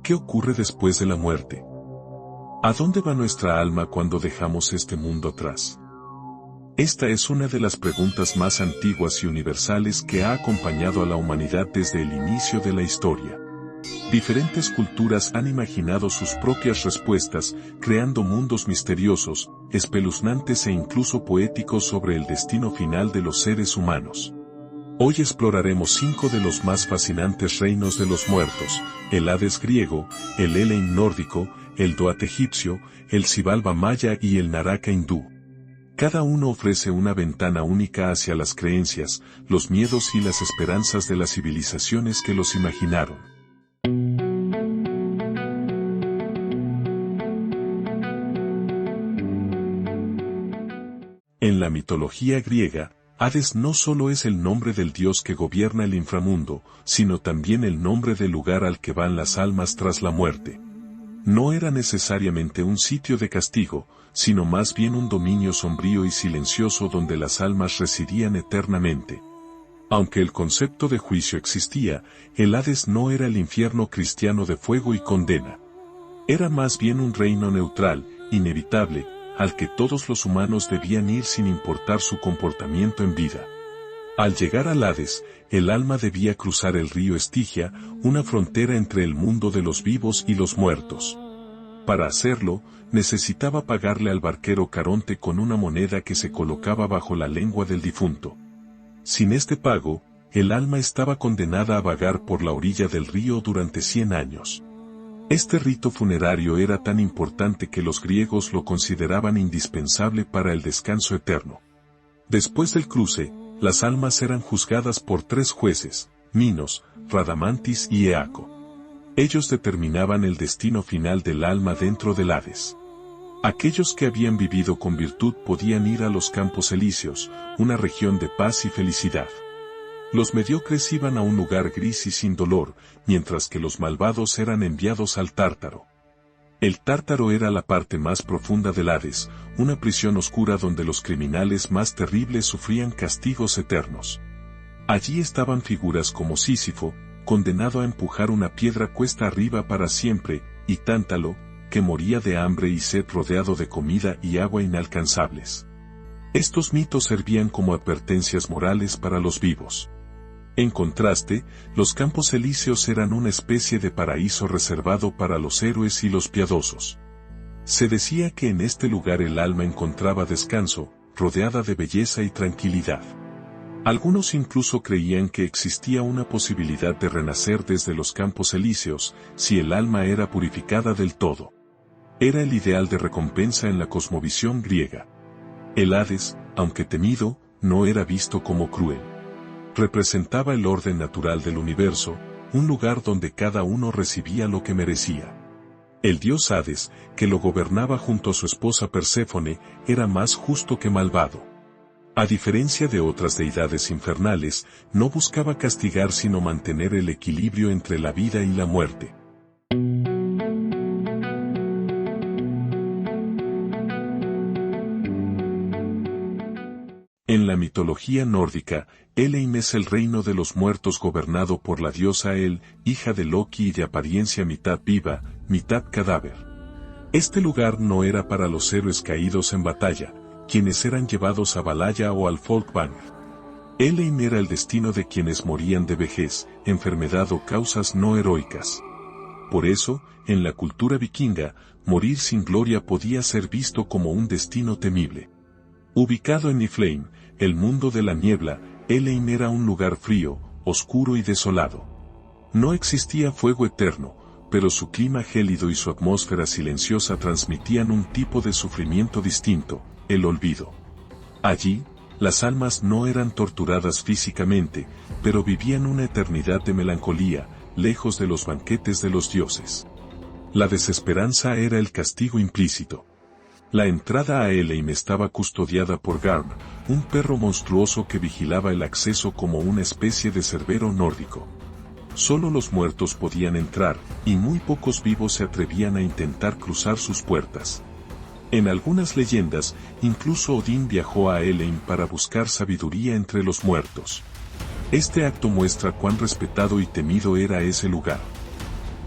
¿Qué ocurre después de la muerte? ¿A dónde va nuestra alma cuando dejamos este mundo atrás? Esta es una de las preguntas más antiguas y universales que ha acompañado a la humanidad desde el inicio de la historia. Diferentes culturas han imaginado sus propias respuestas, creando mundos misteriosos, espeluznantes e incluso poéticos sobre el destino final de los seres humanos. Hoy exploraremos 5 de los más fascinantes reinos de los muertos: el Hades griego, el Helheim nórdico, el Duat egipcio, el Xibalba maya y el Naraka hindú. Cada uno ofrece una ventana única hacia las creencias, los miedos y las esperanzas de las civilizaciones que los imaginaron. En la mitología griega, Hades no solo es el nombre del dios que gobierna el inframundo, sino también el nombre del lugar al que van las almas tras la muerte. No era necesariamente un sitio de castigo, sino más bien un dominio sombrío y silencioso donde las almas residían eternamente. Aunque el concepto de juicio existía, el Hades no era el infierno cristiano de fuego y condena. Era más bien un reino neutral, inevitable, al que todos los humanos debían ir sin importar su comportamiento en vida. Al llegar al Hades, el alma debía cruzar el río Estigia, una frontera entre el mundo de los vivos y los muertos. Para hacerlo, necesitaba pagarle al barquero Caronte con una moneda que se colocaba bajo la lengua del difunto. Sin este pago, el alma estaba condenada a vagar por la orilla del río durante 100 años. Este rito funerario era tan importante que los griegos lo consideraban indispensable para el descanso eterno. Después del cruce, las almas eran juzgadas por 3 jueces: Minos, Radamantis y Eaco. Ellos determinaban el destino final del alma dentro del Hades. Aquellos que habían vivido con virtud podían ir a los Campos Elíseos, una región de paz y felicidad. Los mediocres iban a un lugar gris y sin dolor, mientras que los malvados eran enviados al Tártaro. El Tártaro era la parte más profunda del Hades, una prisión oscura donde los criminales más terribles sufrían castigos eternos. Allí estaban figuras como Sísifo, condenado a empujar una piedra cuesta arriba para siempre, y Tántalo, que moría de hambre y sed rodeado de comida y agua inalcanzables. Estos mitos servían como advertencias morales para los vivos. En contraste, los Campos Elíseos eran una especie de paraíso reservado para los héroes y los piadosos. Se decía que en este lugar el alma encontraba descanso, rodeada de belleza y tranquilidad. Algunos incluso creían que existía una posibilidad de renacer desde los Campos Elíseos, si el alma era purificada del todo. Era el ideal de recompensa en la cosmovisión griega. El Hades, aunque temido, no era visto como cruel. Representaba el orden natural del universo, un lugar donde cada uno recibía lo que merecía. El dios Hades, que lo gobernaba junto a su esposa Perséfone, era más justo que malvado. A diferencia de otras deidades infernales, no buscaba castigar sino mantener el equilibrio entre la vida y la muerte. En la mitología nórdica, Helheim es el reino de los muertos gobernado por la diosa El, hija de Loki y de apariencia mitad viva, mitad cadáver. Este lugar no era para los héroes caídos en batalla, quienes eran llevados a Valhalla o al Folkvang. Helheim era el destino de quienes morían de vejez, enfermedad o causas no heroicas. Por eso, en la cultura vikinga, morir sin gloria podía ser visto como un destino temible. Ubicado en Niflheim, el mundo de la niebla, Helheim era un lugar frío, oscuro y desolado. No existía fuego eterno, pero su clima gélido y su atmósfera silenciosa transmitían un tipo de sufrimiento distinto: el olvido. Allí, las almas no eran torturadas físicamente, pero vivían una eternidad de melancolía, lejos de los banquetes de los dioses. La desesperanza era el castigo implícito. La entrada a Helheim estaba custodiada por Garm, un perro monstruoso que vigilaba el acceso como una especie de cerbero nórdico. Solo los muertos podían entrar, y muy pocos vivos se atrevían a intentar cruzar sus puertas. En algunas leyendas, incluso Odín viajó a Helheim para buscar sabiduría entre los muertos. Este acto muestra cuán respetado y temido era ese lugar.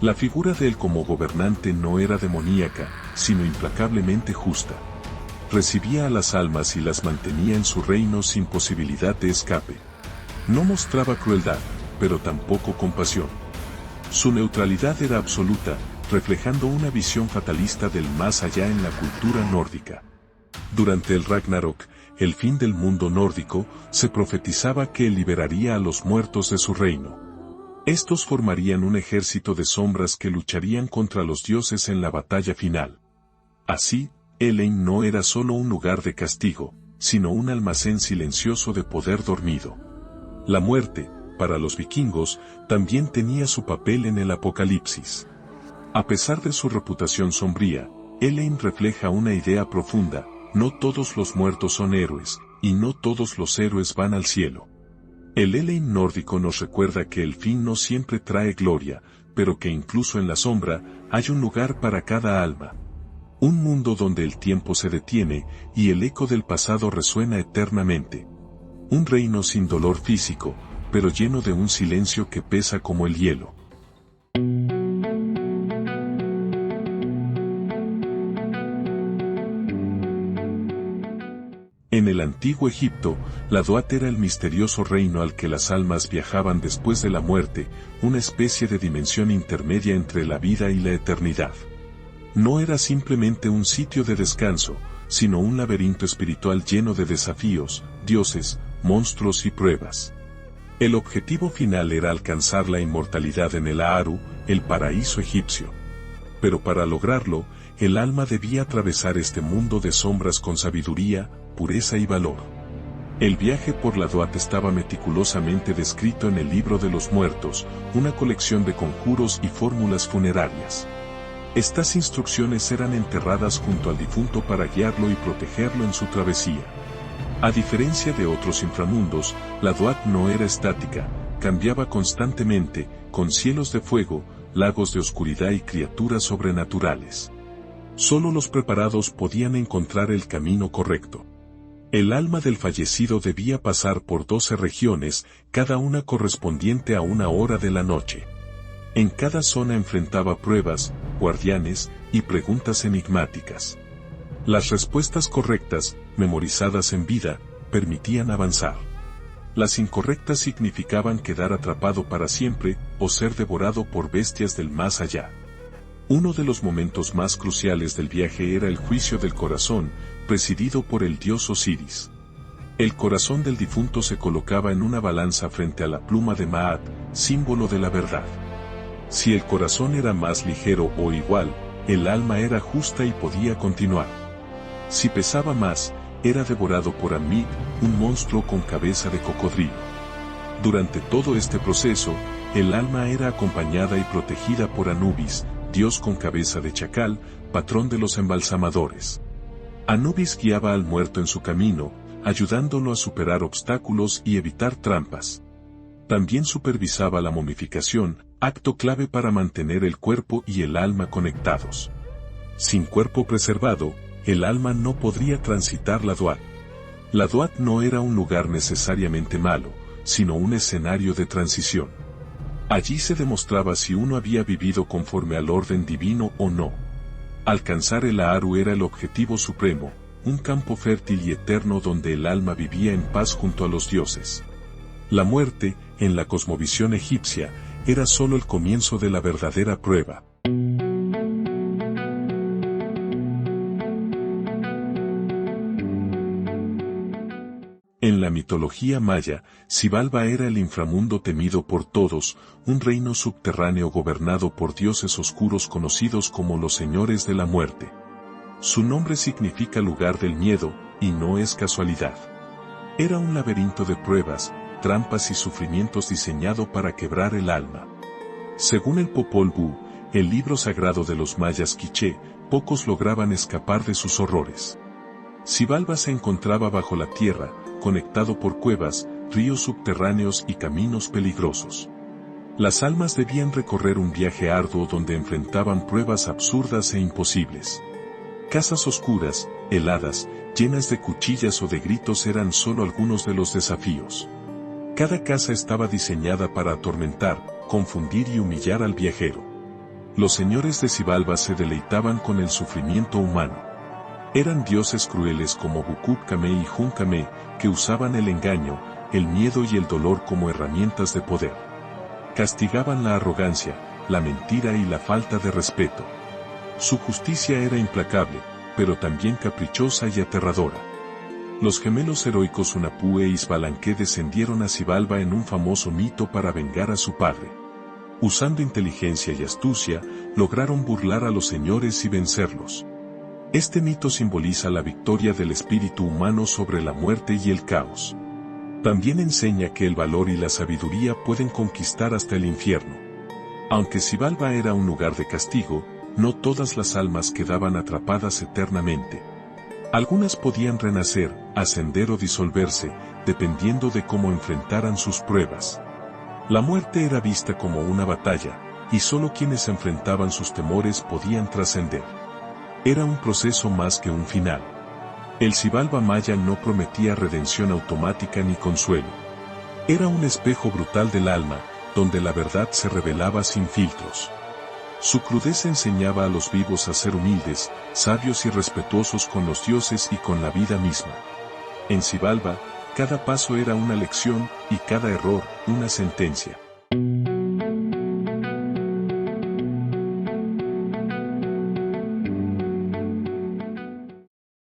La figura de él como gobernante no era demoníaca, sino implacablemente justa. Recibía a las almas y las mantenía en su reino sin posibilidad de escape. No mostraba crueldad, pero tampoco compasión. Su neutralidad era absoluta, reflejando una visión fatalista del más allá en la cultura nórdica. Durante el Ragnarok, el fin del mundo nórdico, se profetizaba que él liberaría a los muertos de su reino. Estos formarían un ejército de sombras que lucharían contra los dioses en la batalla final. Así, Helheim no era solo un lugar de castigo, sino un almacén silencioso de poder dormido. La muerte, para los vikingos, también tenía su papel en el apocalipsis. A pesar de su reputación sombría, Helheim refleja una idea profunda: no todos los muertos son héroes, y no todos los héroes van al cielo. El Helheim nórdico nos recuerda que el fin no siempre trae gloria, pero que incluso en la sombra, hay un lugar para cada alma. Un mundo donde el tiempo se detiene, y el eco del pasado resuena eternamente. Un reino sin dolor físico, pero lleno de un silencio que pesa como el hielo. En el antiguo Egipto, la Duat era el misterioso reino al que las almas viajaban después de la muerte, una especie de dimensión intermedia entre la vida y la eternidad. No era simplemente un sitio de descanso, sino un laberinto espiritual lleno de desafíos, dioses, monstruos y pruebas. El objetivo final era alcanzar la inmortalidad en el Aaru, el paraíso egipcio. Pero para lograrlo, el alma debía atravesar este mundo de sombras con sabiduría, pureza y valor. El viaje por la Duat estaba meticulosamente descrito en el Libro de los Muertos, una colección de conjuros y fórmulas funerarias. Estas instrucciones eran enterradas junto al difunto para guiarlo y protegerlo en su travesía. A diferencia de otros inframundos, la Duat no era estática, cambiaba constantemente, con cielos de fuego, lagos de oscuridad y criaturas sobrenaturales. Solo los preparados podían encontrar el camino correcto. El alma del fallecido debía pasar por 12 regiones, cada una correspondiente a una hora de la noche. En cada zona enfrentaba pruebas, guardianes y preguntas enigmáticas. Las respuestas correctas, memorizadas en vida, permitían avanzar. Las incorrectas significaban quedar atrapado para siempre o ser devorado por bestias del más allá. Uno de los momentos más cruciales del viaje era el juicio del corazón, presidido por el dios Osiris. El corazón del difunto se colocaba en una balanza frente a la pluma de Maat, símbolo de la verdad. Si el corazón era más ligero o igual, el alma era justa y podía continuar. Si pesaba más, era devorado por Ammit, un monstruo con cabeza de cocodrilo. Durante todo este proceso, el alma era acompañada y protegida por Anubis, dios con cabeza de chacal, patrón de los embalsamadores. Anubis guiaba al muerto en su camino, ayudándolo a superar obstáculos y evitar trampas. También supervisaba la momificación, acto clave para mantener el cuerpo y el alma conectados. Sin cuerpo preservado, el alma no podría transitar la Duat. La Duat no era un lugar necesariamente malo, sino un escenario de transición. Allí se demostraba si uno había vivido conforme al orden divino o no. Alcanzar el Aaru era el objetivo supremo, un campo fértil y eterno donde el alma vivía en paz junto a los dioses. La muerte, en la cosmovisión egipcia, era solo el comienzo de la verdadera prueba. En la mitología maya, Xibalba era el inframundo temido por todos, un reino subterráneo gobernado por dioses oscuros conocidos como los señores de la muerte. Su nombre significa lugar del miedo, y no es casualidad. Era un laberinto de pruebas, trampas y sufrimientos diseñado para quebrar el alma. Según el Popol Vuh, el libro sagrado de los mayas quiché, pocos lograban escapar de sus horrores. Xibalba se encontraba bajo la tierra, conectado por cuevas, ríos subterráneos y caminos peligrosos. Las almas debían recorrer un viaje arduo donde enfrentaban pruebas absurdas e imposibles. Casas oscuras, heladas, llenas de cuchillas o de gritos eran solo algunos de los desafíos. Cada casa estaba diseñada para atormentar, confundir y humillar al viajero. Los señores de Xibalba se deleitaban con el sufrimiento humano. Eran dioses crueles como Bukub-Kame y Hun-Kame, que usaban el engaño, el miedo y el dolor como herramientas de poder. Castigaban la arrogancia, la mentira y la falta de respeto. Su justicia era implacable, pero también caprichosa y aterradora. Los gemelos heroicos Hunahpu e Izbalanque descendieron a Xibalba en un famoso mito para vengar a su padre. Usando inteligencia y astucia, lograron burlar a los señores y vencerlos. Este mito simboliza la victoria del espíritu humano sobre la muerte y el caos. También enseña que el valor y la sabiduría pueden conquistar hasta el infierno. Aunque Xibalba era un lugar de castigo, no todas las almas quedaban atrapadas eternamente. Algunas podían renacer, ascender o disolverse, dependiendo de cómo enfrentaran sus pruebas. La muerte era vista como una batalla, y solo quienes enfrentaban sus temores podían trascender. Era un proceso más que un final. El Xibalba Maya no prometía redención automática ni consuelo. Era un espejo brutal del alma, donde la verdad se revelaba sin filtros. Su crudeza enseñaba a los vivos a ser humildes, sabios y respetuosos con los dioses y con la vida misma. En Xibalba, cada paso era una lección, y cada error, una sentencia.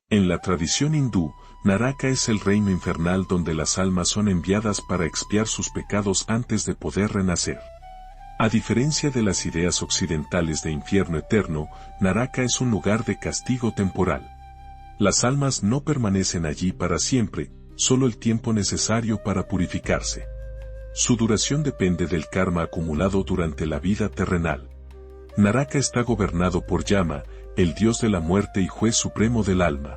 En la tradición hindú, Naraka es el reino infernal donde las almas son enviadas para expiar sus pecados antes de poder renacer. A diferencia de las ideas occidentales de infierno eterno, Naraka es un lugar de castigo temporal. Las almas no permanecen allí para siempre, solo el tiempo necesario para purificarse. Su duración depende del karma acumulado durante la vida terrenal. Naraka está gobernado por Yama, el dios de la muerte y juez supremo del alma.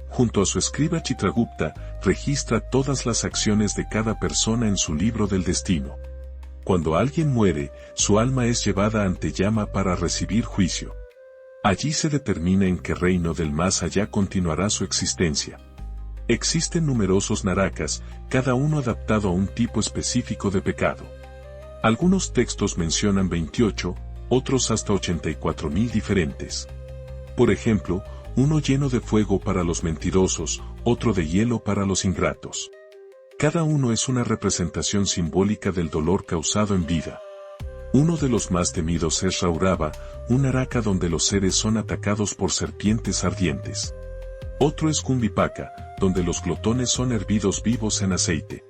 Junto a su escriba Chitragupta, registra todas las acciones de cada persona en su libro del destino. Cuando alguien muere, su alma es llevada ante Yama para recibir juicio. Allí se determina en qué reino del más allá continuará su existencia. Existen numerosos narakas, cada uno adaptado a un tipo específico de pecado. Algunos textos mencionan 28, otros hasta 84.000 diferentes. Por ejemplo, uno lleno de fuego para los mentirosos, otro de hielo para los ingratos. Cada uno es una representación simbólica del dolor causado en vida. Uno de los más temidos es Raurava, un naraka donde los seres son atacados por serpientes ardientes. Otro es Kumbhipaka, donde los glotones son hervidos vivos en aceite.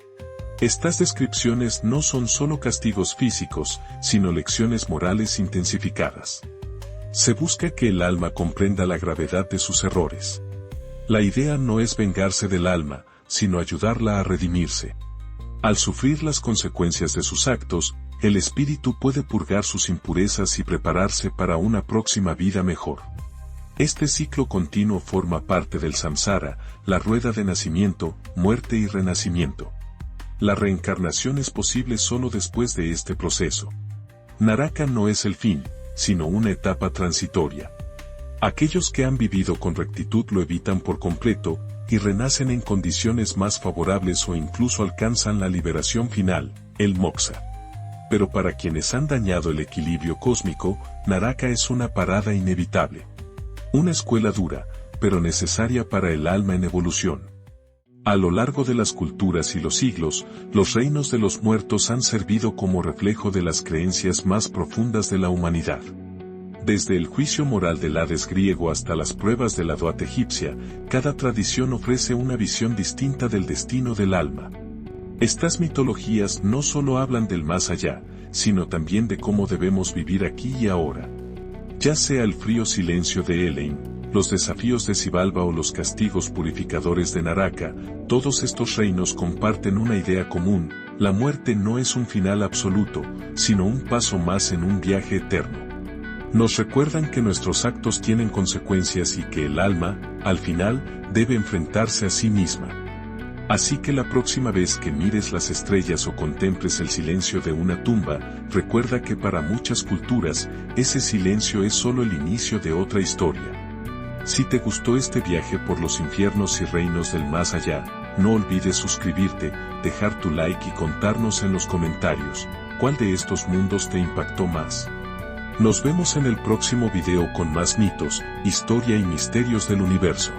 Estas descripciones no son solo castigos físicos, sino lecciones morales intensificadas. Se busca que el alma comprenda la gravedad de sus errores. La idea no es vengarse del alma, sino ayudarla a redimirse. Al sufrir las consecuencias de sus actos, el espíritu puede purgar sus impurezas y prepararse para una próxima vida mejor. Este ciclo continuo forma parte del samsara, la rueda de nacimiento, muerte y renacimiento. La reencarnación es posible solo después de este proceso. Naraka no es el fin, sino una etapa transitoria. Aquellos que han vivido con rectitud lo evitan por completo, y renacen en condiciones más favorables o incluso alcanzan la liberación final, el moksha. Pero para quienes han dañado el equilibrio cósmico, Naraka es una parada inevitable. Una escuela dura, pero necesaria para el alma en evolución. A lo largo de las culturas y los siglos, los reinos de los muertos han servido como reflejo de las creencias más profundas de la humanidad. Desde el juicio moral del Hades griego hasta las pruebas de la Duat egipcia, cada tradición ofrece una visión distinta del destino del alma. Estas mitologías no solo hablan del más allá, sino también de cómo debemos vivir aquí y ahora. Ya sea el frío silencio de Elaine, los desafíos de Xibalba o los castigos purificadores de Naraka, todos estos reinos comparten una idea común: la muerte no es un final absoluto, sino un paso más en un viaje eterno. Nos recuerdan que nuestros actos tienen consecuencias y que el alma, al final, debe enfrentarse a sí misma. Así que la próxima vez que mires las estrellas o contemples el silencio de una tumba, recuerda que para muchas culturas, ese silencio es solo el inicio de otra historia. Si te gustó este viaje por los infiernos y reinos del más allá, no olvides suscribirte, dejar tu like y contarnos en los comentarios, ¿cuál de estos mundos te impactó más? Nos vemos en el próximo video con más mitos, historia y misterios del universo.